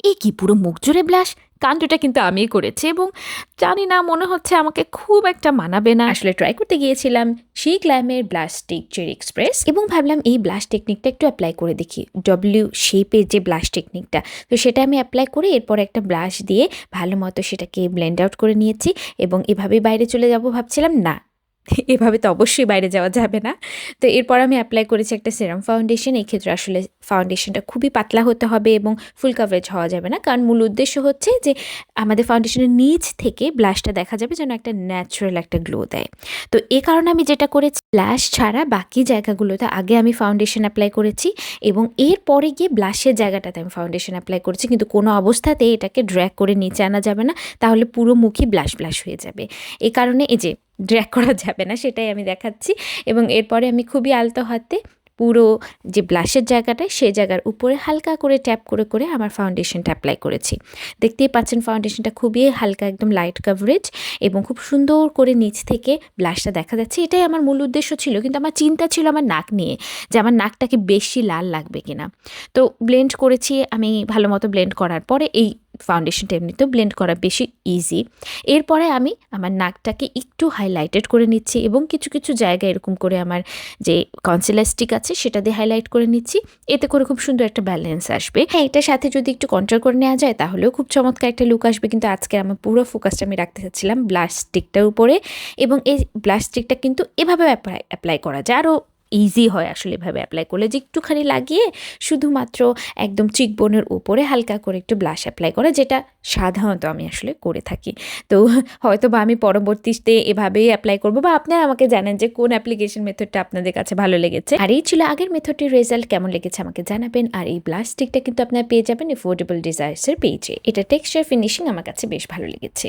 এ কি পুরো মুখ জুড়ে ব্লাশ! কাণ্ডটা কিন্তু আমিই করেছি এবং জানি না, মনে হচ্ছে আমাকে খুব একটা মানাবে না। আসলে ট্রাই করতে গিয়েছিলাম সেই গ্ল্যামের ব্লাশ স্টিক চেরি এক্সপ্রেস এবং ভাবলাম এই ব্লাশ টেকনিকটা একটু অ্যাপ্লাই করে দেখি, ডব্লিউ শেপের যে ব্লাশ টেকনিকটা, তো সেটা আমি অ্যাপ্লাই করে এরপর একটা ব্লাশ দিয়ে ভালো মতো সেটাকে ব্লেন্ড আউট করে নিয়েছি এবং এভাবেই বাইরে চলে যাব ভাবছিলাম। না, এভাবে তো অবশ্যই বাইরে যাওয়া যাবে না। তো এরপর আমি অ্যাপ্লাই করেছি একটা সেরাম ফাউন্ডেশন। এই ক্ষেত্রে আসলে ফাউন্ডেশনটা খুবই পাতলা হতে হবে এবং ফুল কাভারেজ হওয়া যাবে না, কারণ মূল উদ্দেশ্য হচ্ছে যে আমাদের ফাউন্ডেশনের নিচ থেকে ব্লাশটা দেখা যাবে যেন একটা ন্যাচারাল একটা গ্লো দেয়। তো এ কারণে আমি যেটা করেছি, ব্লাশ ছাড়া বাকি জায়গাগুলোতে আগে আমি ফাউন্ডেশন অ্যাপ্লাই করেছি এবং এরপরে গিয়ে ব্লাশের জায়গাটাতে আমি ফাউন্ডেশন অ্যাপ্লাই করেছি, কিন্তু কোনো অবস্থাতে এটাকে ড্র্যাগ করে নিচে আনা যাবে না, তাহলে পুরো মুখই ব্লাশ ব্লাশ হয়ে যাবে। এই কারণে এই যে ড্র্যাগ করা যাবে না, সেটাই আমি দেখাচ্ছি। এবং এরপরে আমি খুবই আলতো হাতে পুরো যে ব্লাশের জায়গাটায়, সেই জায়গার উপরে হালকা করে ট্যাপ করে করে আমার ফাউন্ডেশনটা অ্যাপ্লাই করেছি। দেখতেই পাচ্ছেন ফাউন্ডেশনটা খুবই হালকা, একদম লাইট কাভারেজ এবং খুব সুন্দর করে নিচ থেকে ব্লাশটা দেখা যাচ্ছে। এটাই আমার মূল উদ্দেশ্য ছিল, কিন্তু আমার চিন্তা ছিল আমার নাক নিয়ে, যে আমার নাকটাকে বেশি লাল লাগবে কিনা। তো ব্লেন্ড করেছি আমি ভালো মতো। ব্লেন্ড করার পরে এই ফাউন্ডেশনটা এমনিতেও ব্লেন্ড করা বেশি ইজি। এরপরে আমি আমার নাকটাকে একটু হাইলাইটেড করে নিচ্ছি এবং কিছু কিছু জায়গায় এরকম করে আমার যে কনসিলার স্টিক আছে সেটা দিয়ে হাইলাইট করে নিচ্ছি। এতে করে খুব সুন্দর একটা ব্যালেন্স আসবে। হ্যাঁ, এটার সাথে যদি একটু কন্ট্রোল করে নেওয়া যায় তাহলেও খুব চমৎকার একটা লুক আসবে, কিন্তু আজকে আমার পুরো ফোকাসটা আমি রাখতে চাচ্ছিলাম ব্লাশ স্টিকটার উপরে। এবং এই ব্লাশ স্টিকটা কিন্তু এভাবে অ্যাপ্লাই করা যায়, আরও ইজি হয় আসলে এভাবে অ্যাপ্লাই করলে, যে একটুখানি লাগিয়ে শুধুমাত্র একদম চিকবোনের উপরে হালকা করে একটু ব্লাশ অ্যাপ্লাই করা, যেটা সাধারণত আমি আসলে করে থাকি। তো হয়তো বা আমি পরবর্তীতে এভাবেই অ্যাপ্লাই করবো, বা আপনারা আমাকে জানেন যে কোন অ্যাপ্লিকেশন মেথডটা আপনাদের কাছে ভালো লেগেছে। আর এই ছিল আগের মেথডটির রেজাল্ট, কেমন লেগেছে আমাকে জানাবেন। আর এই ব্লাশ স্টিকটা কিন্তু আপনারা পেয়ে যাবেন অ্যাফোর্ডেবল ডিজায়ার্সের পেজে। এটা টেক্সচার ফিনিশিং আমার কাছে বেশ ভালো লেগেছে।